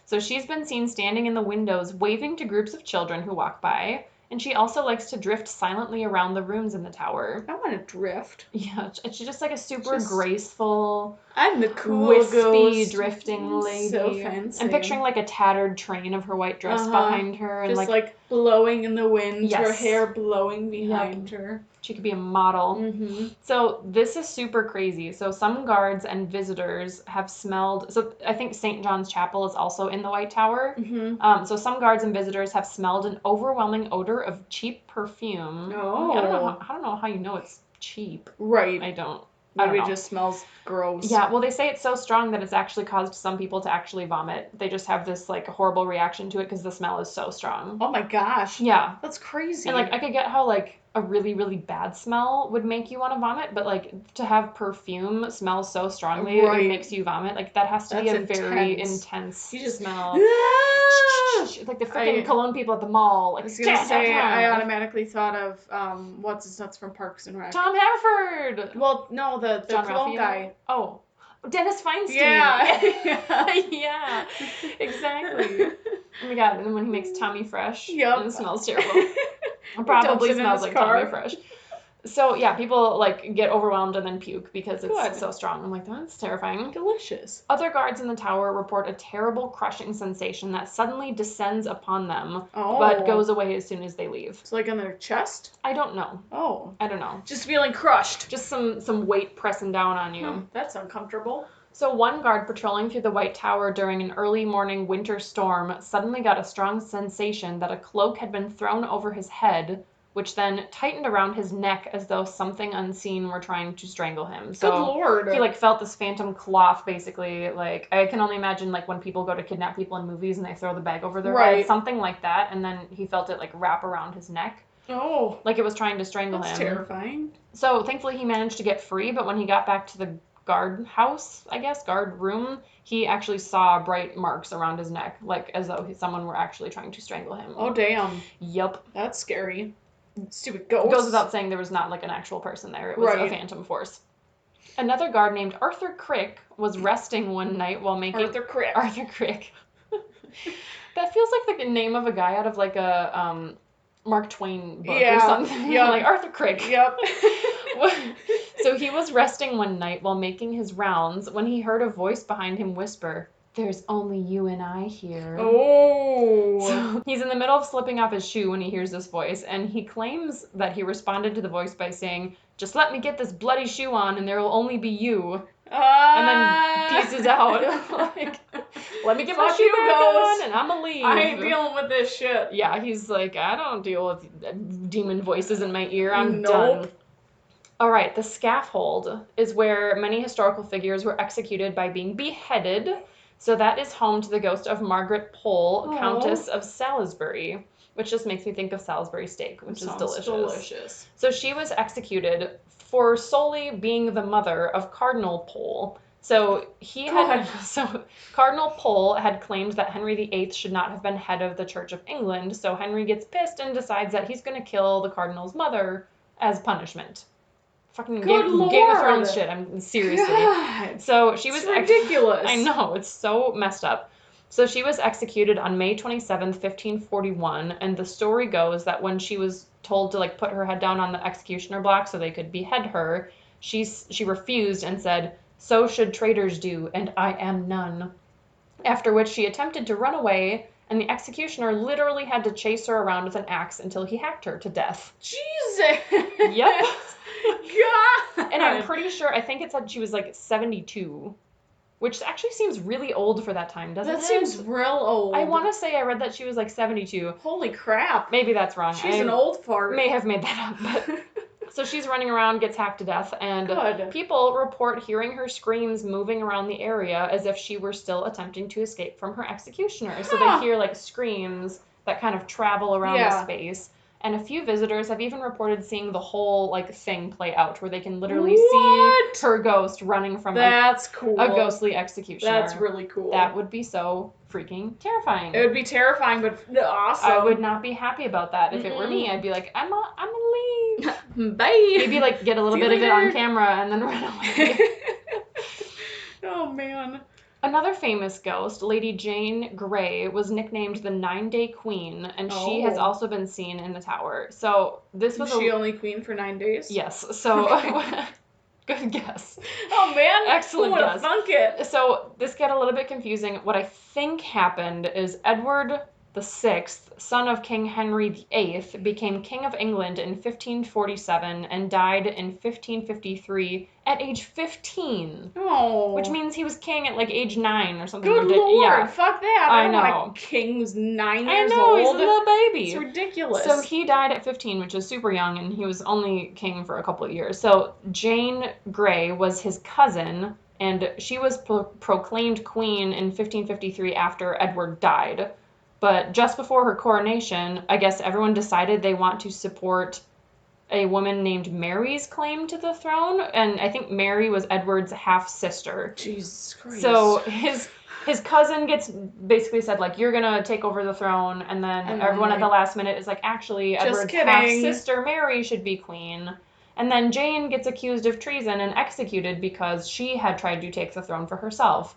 So she's been seen standing in the windows, waving to groups of children who walk by. And she also likes to drift silently around the rooms in the tower. I want to drift. Yeah, she's just like a super graceful, I'm the cool wispy, ghost. drifting lady. So fancy. I'm picturing like a tattered train of her white dress behind her. And just like blowing in the wind, yes. her hair blowing behind her. She could be a model. Mm-hmm. So this is super crazy. So some guards and visitors have smelled... So I think St. John's Chapel is also in the White Tower. Mm-hmm. So some guards and visitors have smelled an overwhelming odor of cheap perfume. Oh. I don't know how you know it's cheap. Right. I don't Maybe know. It just smells gross. Yeah, well, they say it's so strong that it's actually caused some people to actually vomit. They just have this, like, horrible reaction to it because the smell is so strong. Oh, my gosh. Yeah. That's crazy. And, like, I could get how, like, a really, really bad smell would make you want to vomit, but, like, to have perfume smell so strongly it makes you vomit, like, that has to be a very intense you just smell. Like the freaking cologne people at the mall. Like, I was going to say, I automatically thought of, what's his nuts from Parks and Rec? Tom Haverford! Well, no, the cologne guy. Oh. Dennis Feinstein. Yeah. Yeah, exactly. Oh my god, and then when he makes Tommy Fresh, yep. and it smells terrible. It probably smells like Tommy Fresh. So yeah, people like get overwhelmed and then puke because it's so strong. I'm like, that's terrifying. Delicious. Other guards in the tower report a terrible crushing sensation that suddenly descends upon them, but goes away as soon as they leave. It's like on their chest? I don't know. Oh. I don't know. Just feeling crushed. Just some weight pressing down on you. That's uncomfortable. So one guard patrolling through the White Tower during an early morning winter storm suddenly got a strong sensation that a cloak had been thrown over his head, which then tightened around his neck as though something unseen were trying to strangle him. So good Lord. He, like, felt this phantom cloth, basically. Like, I can only imagine, like, when people go to kidnap people in movies and they throw the bag over their head. Something like that. And then he felt it, like, wrap around his neck. Oh. Like it was trying to strangle him. That's terrifying. So, thankfully, he managed to get free, but when he got back to the guard house, I guess, guard room, he actually saw bright marks around his neck, like, as though someone were actually trying to strangle him. Oh, damn. Yup. That's scary. Stupid ghost. Goes without saying there was not, like, an actual person there. It was a phantom force. Another guard named Arthur Crick was resting one night while making... Arthur Crick. Arthur Crick. That feels like the name of a guy out of, like, a Mark Twain book or something. Yeah. Like, Arthur Crick. Yep. So he was resting one night while making his rounds when he heard a voice behind him whisper, "There's only you and I here." Oh. So he's in the middle of slipping off his shoe when he hears this voice, and he claims that he responded to the voice by saying, "Just let me get this bloody shoe on and there will only be you." And then pieces out. Like, let me get my shoe back on and I'm gonna leave. I ain't dealing with this shit. Yeah, he's like, I don't deal with demon voices in my ear. I'm done. All right, the scaffold is where many historical figures were executed by being beheaded. So that is home to the ghost of Margaret Pole, Countess of Salisbury, which just makes me think of Salisbury steak, which is delicious. So she was executed for solely being the mother of Cardinal Pole, So Cardinal Pole had claimed that Henry VIII should not have been head of the Church of England, so Henry gets pissed and decides that he's going to kill the cardinal's mother as punishment. Fucking Game of Thrones shit. I'm seriously. God. So she was ridiculous. I know, it's so messed up. So she was executed on May 27th, 1541, and the story goes that when she was told to like put her head down on the executioner block so they could behead her, she refused and said, "So should traitors do, and I am none." After which she attempted to run away, and the executioner literally had to chase her around with an axe until he hacked her to death. Jesus! Yep. God! And I'm pretty sure, I think it said she was like 72, which actually seems really old for that time, doesn't it? That seems real old. I want to say I read that she was like 72. Holy crap. Maybe that's wrong. She's an old fart. May have made that up, but... So she's running around, gets hacked to death, and people report hearing her screams moving around the area as if she were still attempting to escape from her executioner. So they hear like screams that kind of travel around the space. And a few visitors have even reported seeing the whole like thing play out, where they can literally see her ghost running from cool. a ghostly executioner. That's really cool. That would be so freaking terrifying. It would be terrifying, but awesome. I would not be happy about that. If it were me, I'd be like, I'm gonna leave. Bye. Maybe like get a little bit of it on camera and then run away. Oh man. Another famous ghost, Lady Jane Grey, was nicknamed the 9-Day Queen, and she has also been seen in the tower. So this was she only queen for 9 days? Yes. So good guess. Oh man, excellent guess. Thunk it. So this got a little bit confusing. What I think happened is Edward VI, son of King Henry VIII, became King of England in 1547 and died in 1553 at age 15. Oh. Which means he was king at like age 9 or something. Good lord, yeah. fuck that. I know. My king was 9 years old. I know, he's a little baby. It's ridiculous. So he died at 15, which is super young, and he was only king for a couple of years. So Jane Grey was his cousin, and she was proclaimed queen in 1553 after Edward died. But just before her coronation, I guess everyone decided they want to support a woman named Mary's claim to the throne. And I think Mary was Edward's half-sister. Jesus Christ. So his cousin gets basically said, like, you're going to take over the throne. And then everyone at the last minute is like, actually, Edward's half-sister Mary should be queen. And then Jane gets accused of treason and executed because she had tried to take the throne for herself.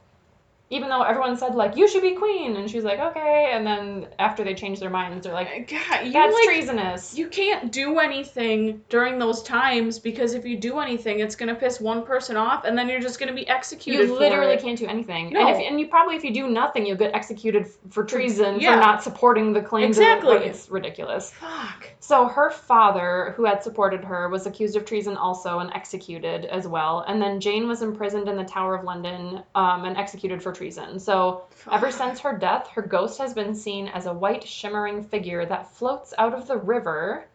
Even though everyone said, like, you should be queen. And she's like, okay. And then after they changed their minds, they're like, God, that's treasonous. You can't do anything during those times, because if you do anything, it's going to piss one person off, and then you're just going to be executed. You literally can't do anything. No. And you probably, if you do nothing, you'll get executed for treason for not supporting the claims. Exactly. It's ridiculous. Fuck. So her father, who had supported her, was accused of treason also and executed as well. And then Jane was imprisoned in the Tower of London and executed for treason. So ever since her death, her ghost has been seen as a white shimmering figure that floats out of the river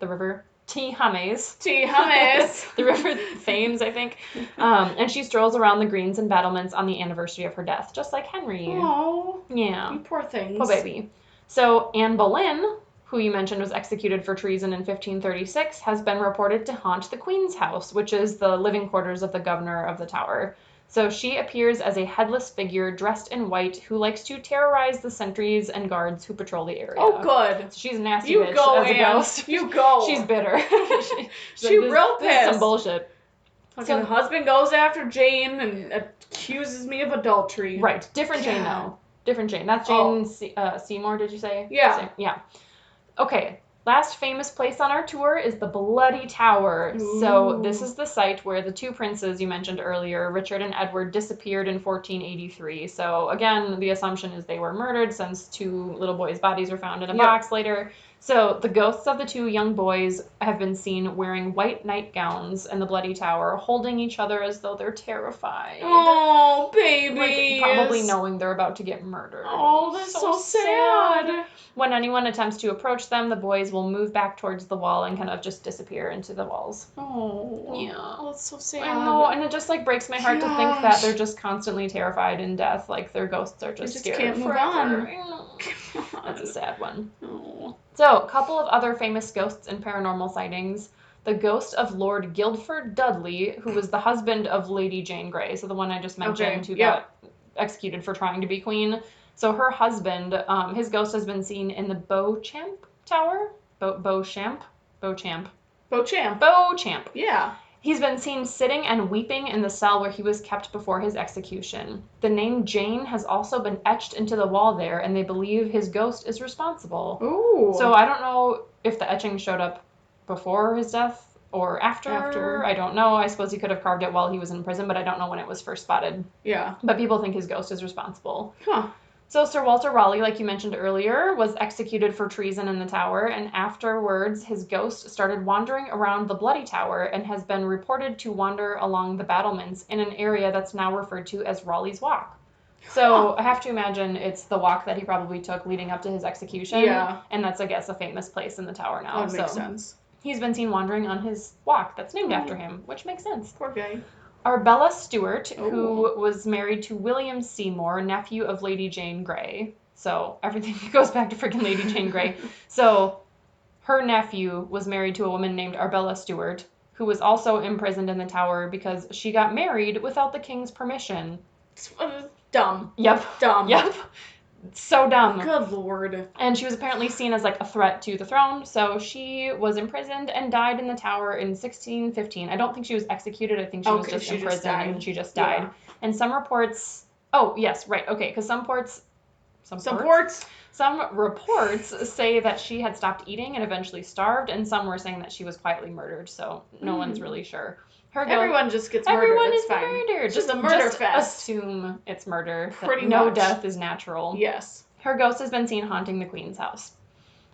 T-Hames. The river Thames, I think. And she strolls around the greens and battlements on the anniversary of her death, just like Henry. Oh, yeah. You poor things. Poor baby. So Anne Boleyn, who you mentioned was executed for treason in 1536, has been reported to haunt the Queen's house, which is the living quarters of the governor of the Tower. So she appears as a headless figure dressed in white who likes to terrorize the sentries and guards who patrol the area. Oh, good. So she's a nasty bitch as a ghost. You go. She's bitter. She's real pissed. This is some bullshit. So husband goes after Jane and accuses me of adultery. Right. Different Jane, though. Different Jane. That's Jane Seymour, did you say? Yeah. Yeah. Okay. Last famous place on our tour is the Bloody Tower. Ooh. So this is the site where the two princes you mentioned earlier, Richard and Edward, disappeared in 1483. So again, the assumption is they were murdered since two little boys' bodies were found in a box later. So the ghosts of the two young boys have been seen wearing white nightgowns in the Bloody Tower, holding each other as though they're terrified. Oh, baby! Like, probably knowing they're about to get murdered. Oh, that's so sad. When anyone attempts to approach them, the boys will move back towards the wall and kind of just disappear into the walls. Oh. Yeah. Oh, that's so sad. I know, and it just, like, breaks my heart to think that they're just constantly terrified in death. Like, their ghosts are just scared can't move forever. on. That's a sad one. Oh. So, a couple of other famous ghosts and paranormal sightings. the ghost of Lord Guildford Dudley, who was the husband of Lady Jane Grey, so the one I just mentioned, who got executed for trying to be queen. So her husband, his ghost has been seen in the Beauchamp Tower. Beauchamp. Yeah. He's been seen sitting and weeping in the cell where he was kept before his execution. The name Jane has also been etched into the wall there, and they believe his ghost is responsible. Ooh. So I don't know if the etching showed up before his death or after. I don't know. I suppose he could have carved it while he was in prison, but I don't know when it was first spotted. Yeah. But people think his ghost is responsible. Huh. So Sir Walter Raleigh, like you mentioned earlier, was executed for treason in the Tower, and afterwards his ghost started wandering around the Bloody Tower and has been reported to wander along the battlements in an area that's now referred to as Raleigh's Walk. So I have to imagine it's the walk that he probably took leading up to his execution. Yeah. And that's, I guess, a famous place in the Tower now. That makes sense. He's been seen wandering on his walk that's named after him, which makes sense. Poor guy. Arbella Stewart, who was married to William Seymour, nephew of Lady Jane Grey. So everything goes back to freaking Lady Jane Grey. So her nephew was married to a woman named Arbella Stewart, who was also imprisoned in the Tower because she got married without the king's permission. Dumb. Yep. Dumb. Yep. So dumb. Good Lord. And she was apparently seen as like a threat to the throne, so she was imprisoned and died in the Tower in 1615. I don't think she was executed. I think she was just imprisoned and she just died. Yeah. And some reports... Oh, yes, right. Okay, because some reports say that she had stopped eating and eventually starved, and some were saying that she was quietly murdered, so no one's really sure. Everyone just gets murdered. Everyone it's is fine. murdered. It's just a murder fest. Assume it's murder. Pretty no much. death is natural. Yes. Her ghost has been seen haunting the Queen's house.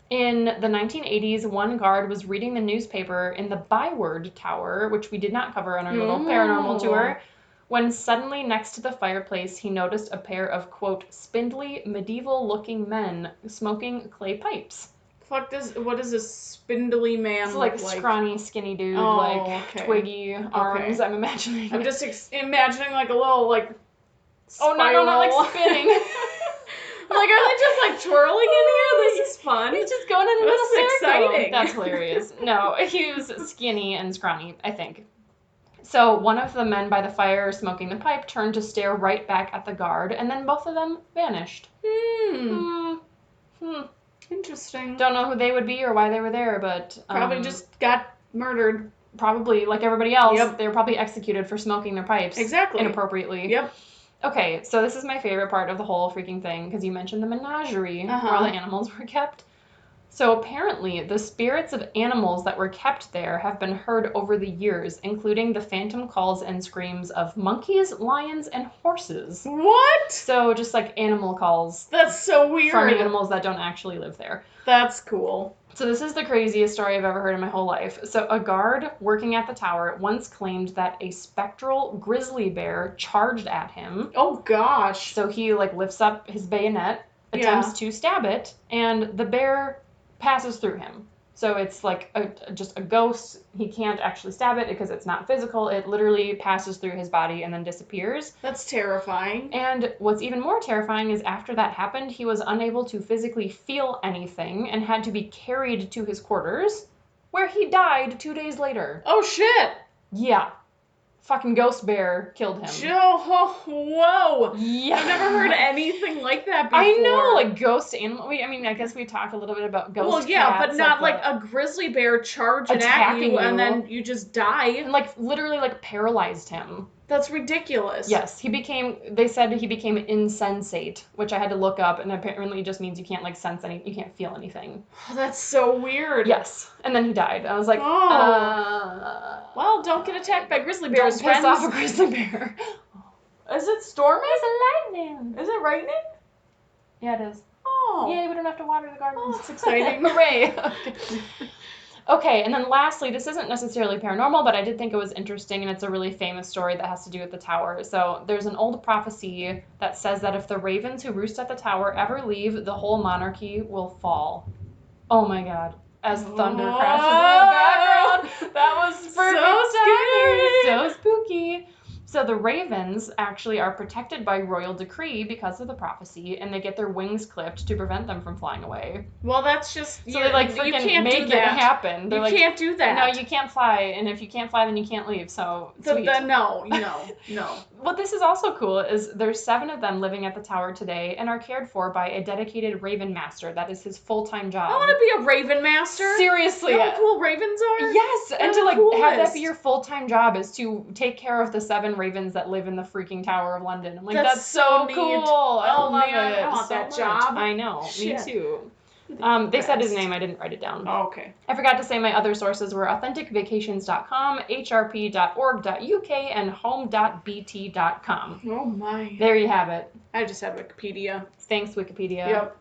In the 1980s, one guard was reading the newspaper in the Byward Tower, which we did not cover on our little paranormal tour, when suddenly next to the fireplace he noticed a pair of, quote, spindly, medieval-looking men smoking clay pipes. What does a spindly man look like? Scrawny, skinny dude, twiggy arms, I'm imagining. I'm just imagining like a little, spiral. Oh, no, not like spinning. Are they just twirling in here? This is fun. He's just going in a little circle. Exciting. That's hilarious. No, he was skinny and scrawny, I think. So one of the men by the fire smoking the pipe turned to stare right back at the guard, and then both of them vanished. Interesting. Don't know who they would be or why they were there, but... probably just got murdered. Probably, like everybody else. Yep. They were probably executed for smoking their pipes. Exactly. Inappropriately. Yep. Okay, so this is my favorite part of the whole freaking thing, because you mentioned the menagerie where all the animals were kept. So apparently, the spirits of animals that were kept there have been heard over the years, including the phantom calls and screams of monkeys, lions, and horses. What? So just like animal calls. That's so weird. From animals that don't actually live there. That's cool. So this is the craziest story I've ever heard in my whole life. So a guard working at the tower once claimed that a spectral grizzly bear charged at him. Oh gosh. So he lifts up his bayonet, attempts to stab it, and the bear passes through him. So it's just a ghost. He can't actually stab it because it's not physical. It literally passes through his body and then disappears. That's terrifying. And what's even more terrifying is after that happened, he was unable to physically feel anything and had to be carried to his quarters, where he died 2 days later. Oh, shit! Yeah. Fucking ghost bear killed him. Whoa! Yeah. I've never heard anything like that before. I know, ghost animal. I guess we talked a little bit about ghost cats. But not a grizzly bear charging at you and then you just die. And literally paralyzed him. That's ridiculous. Yes, they said he became insensate, which I had to look up, and apparently it just means you can't sense you can't feel anything. Oh, that's so weird. Yes, and then he died. I was like, well, don't get attacked by grizzly bears, don't piss off a grizzly bear. Is it storming? It's lightning. Is it raining? Yeah, it is. Oh. Yay, we don't have to water the garden. Oh, it's exciting. Hooray. Okay, and then lastly, this isn't necessarily paranormal, but I did think it was interesting, and it's a really famous story that has to do with the tower. So there's an old prophecy that says that if the ravens who roost at the tower ever leave, the whole monarchy will fall. Oh my god. As thunder crashes in the background. That was perfect. So scary. So spooky. So the ravens actually are protected by royal decree because of the prophecy, and they get their wings clipped to prevent them from flying away. Well, that's just... So they, like, freaking make it happen. They're you can't do that. No, you can't fly, and if you can't fly, then you can't leave, so sweet. No. What this is also cool is there's 7 of them living at the tower today and are cared for by a dedicated raven master. That is his full-time job. I want to be a raven master. Seriously. You know how cool ravens are? Yes, and to, like, have that be your full-time job is to take care of the 7 ravens that live in the freaking Tower of London. I'm like, that's so cool. I love it. I want that job. I know. Shit. Me too. They said his name. I didn't write it down. Oh, okay. I forgot to say my other sources were authenticvacations.com, hrp.org.uk, and home.bt.com. Oh, my. There you have it. I just have Wikipedia. Thanks, Wikipedia. Yep.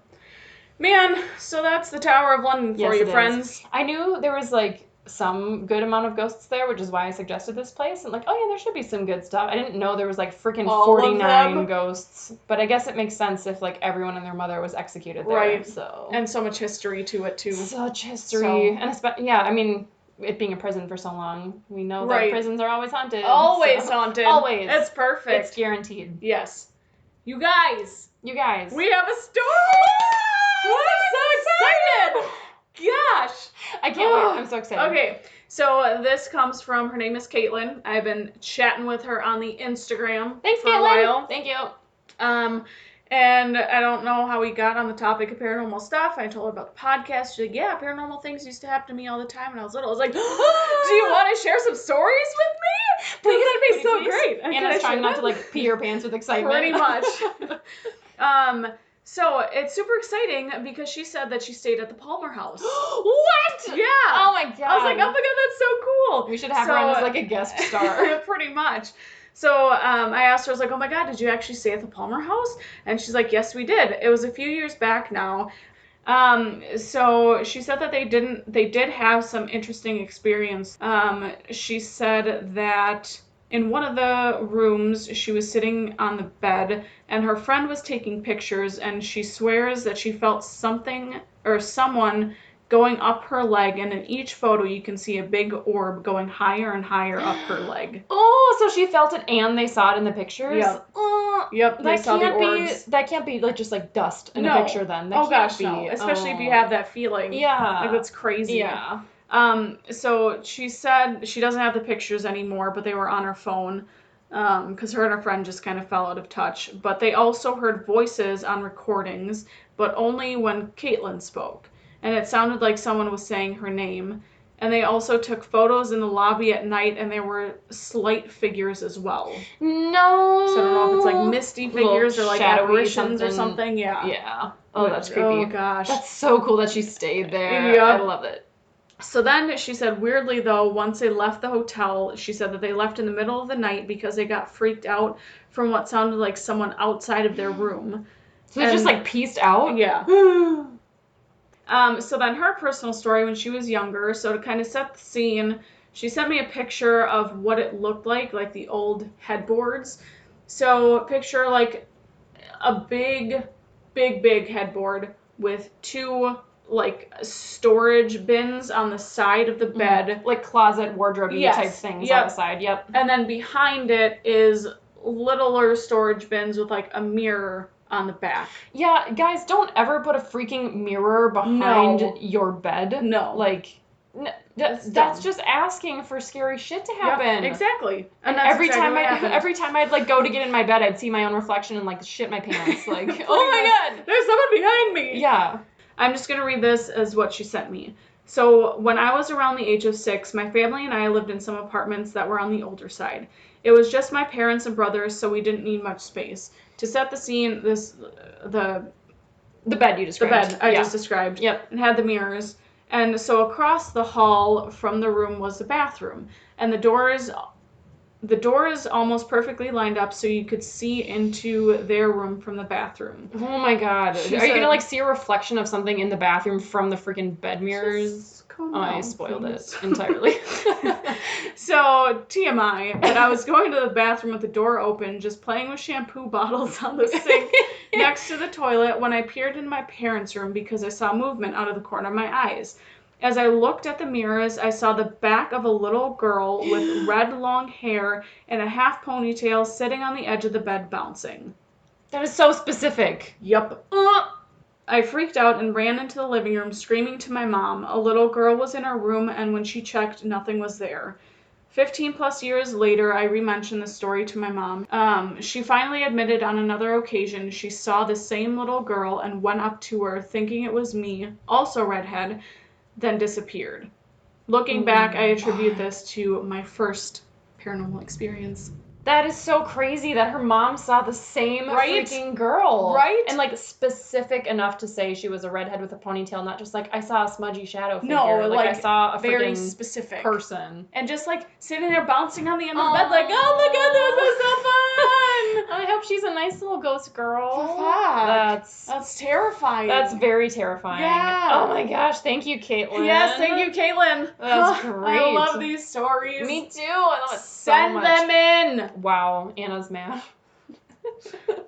Man, so that's the Tower of London for you, friends. I knew there was, like, some good amount of ghosts there, which is why I suggested this place. And, like, oh, yeah, there should be some good stuff. I didn't know there was, like, freaking 49 ghosts. But I guess it makes sense if, like, everyone and their mother was executed there. Right. So. And so much history to it, too. Such history. And, yeah, I mean, it being a prison for so long, we know that prisons are always haunted. Always haunted. Always. It's perfect. It's guaranteed. Yes. You guys. We have a story! I'm so excited! Gosh! I can't wait. I'm so excited. Okay, so this comes from, her name is Caitlin. I've been chatting with her on the Instagram for a while. Thank you. And I don't know how we got on the topic of paranormal stuff. I told her about the podcast. She's like, yeah, paranormal things used to happen to me all the time when I was little. I was like, do you want to share some stories with me? Please, that'd be so great. Anna's trying not to, like, pee her pants with excitement. Pretty much. So it's super exciting because she said that she stayed at the Palmer House. What? Yeah. Oh my god. I was like, oh my god, that's so cool. We should have her on as, like, a guest star. Pretty much. So I asked her, I was like, oh my god, did you actually stay at the Palmer House? And she's like, yes, we did. It was a few years back now. So she said that they did have some interesting experience. She said that in one of the rooms, she was sitting on the bed, and her friend was taking pictures, and she swears that she felt something or someone going up her leg, and in each photo, you can see a big orb going higher and higher up her leg. Oh, so she felt it and they saw it in the pictures? Yep. Yep, they saw the orbs. That can't be, like, just, like, dust in a picture, then. That can't be. No. Especially if you have that feeling. Yeah. Like, that's crazy. Yeah. So she said she doesn't have the pictures anymore, but they were on her phone, because her and her friend just kind of fell out of touch. But they also heard voices on recordings, but only when Caitlin spoke. And it sounded like someone was saying her name. And they also took photos in the lobby at night, and there were slight figures as well. No! So I don't know if it's like misty figures or like apparitions or something. Yeah. Yeah. Oh, that's creepy. Oh, gosh. That's so cool that she stayed there. Yep. I love it. So then she said, weirdly though, once they left the hotel, she said that they left in the middle of the night because they got freaked out from what sounded like someone outside of their room. So they just, like, pieced out? Yeah. So then her personal story when she was younger, so to kind of set the scene, she sent me a picture of what it looked like the old headboards. So picture, like, a big headboard with 2, like, storage bins on the side of the bed. Like closet wardrobe-y type things on the side, yep. And then behind it is littler storage bins with, like, a mirror on the back. Yeah, guys, don't ever put a freaking mirror behind your bed. No. Like, that's just asking for scary shit to happen. Yep, exactly. And every time I'd, like, go to get in my bed, I'd see my own reflection and, like, shit my pants. Like, oh my god, there's someone behind me. Yeah. I'm just going to read this as what she sent me. So, when I was around the age of 6, my family and I lived in some apartments that were on the older side. It was just my parents and brothers, so we didn't need much space. To set the scene, the bed you described. The bed I just described. Yep. And had the mirrors. And so across the hall from the room was the bathroom. And the doors almost perfectly lined up so you could see into their room from the bathroom. Oh my god. Are you going to, like, see a reflection of something in the bathroom from the freaking bed mirrors? I spoiled it entirely. So, TMI, but I was going to the bathroom with the door open, just playing with shampoo bottles on the sink next to the toilet when I peered into my parents' room because I saw movement out of the corner of my eyes. As I looked at the mirrors, I saw the back of a little girl with red long hair and a half ponytail sitting on the edge of the bed bouncing. That is so specific. Yup. I freaked out and ran into the living room screaming to my mom. A little girl was in our room, and when she checked, nothing was there. 15 plus years later, I re-mentioned the story to my mom. She finally admitted on another occasion she saw the same little girl and went up to her thinking it was me, also redhead, then disappeared. Looking back, I attribute this to my first paranormal experience. That is so crazy that her mom saw the same freaking girl. Right? And, like, specific enough to say she was a redhead with a ponytail, not just like, I saw a smudgy shadow figure. No, like I saw a very freaking specific person. And just, like, sitting there bouncing on the end of the bed like, oh my god, this was so fun! I hope she's a nice little ghost girl. That's terrifying. That's very terrifying. Yeah. Oh my gosh, thank you, Caitlin. Yes, thank you, Caitlin. That's great. I love these stories. Me too. I love it Send so much. them in. Wow, Anna's mad.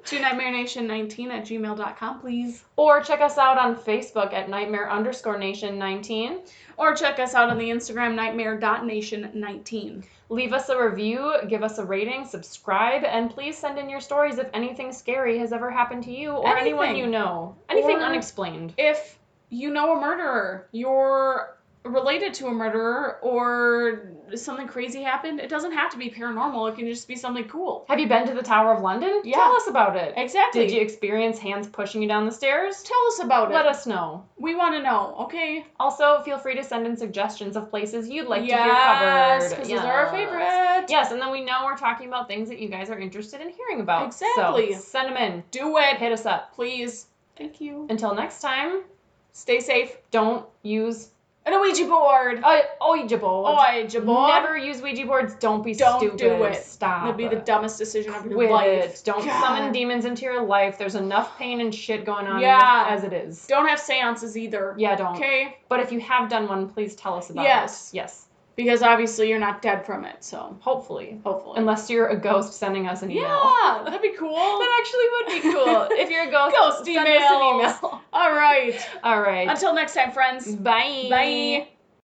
To nightmarenation19@gmail.com, please. Or check us out on Facebook at nightmare_nation19. Or check us out on the Instagram, nightmare.nation19. Leave us a review, give us a rating, subscribe, and please send in your stories if anything scary has ever happened to you or anyone you know. Anything unexplained. If you know a murderer, you're related to a murderer, or something crazy happened, it doesn't have to be paranormal. It can just be something cool. Have you been to the Tower of London? Yeah. Tell us about it. Exactly. Did you experience hands pushing you down the stairs? Tell us about it. Let us know. We want to know, okay? Also, feel free to send in suggestions of places you'd like to hear Yes, covered. because those are our favorite. Yes, and then we know we're talking about things that you guys are interested in hearing about. Exactly. So send them in. Do it. Hit us up. Please. Thank you. Until next time, stay safe. Don't use an Ouija board. Ouija board. Ouija board. Never use Ouija boards. Don't be stupid. Don't do it. Stop. It'll be the dumbest decision of your Quit life. It. Don't summon demons into your life. There's enough pain and shit going on as it is. Don't have seances either. Yeah, don't. Okay? But if you have done one, please tell us about it. Yes. Because obviously you're not dead from it, so. Hopefully. Unless you're a ghost sending us an email. Yeah, that'd be cool. That actually would be cool. If you're a ghost, ghost send us an email. All right. All right. Until next time, friends. Bye. Bye.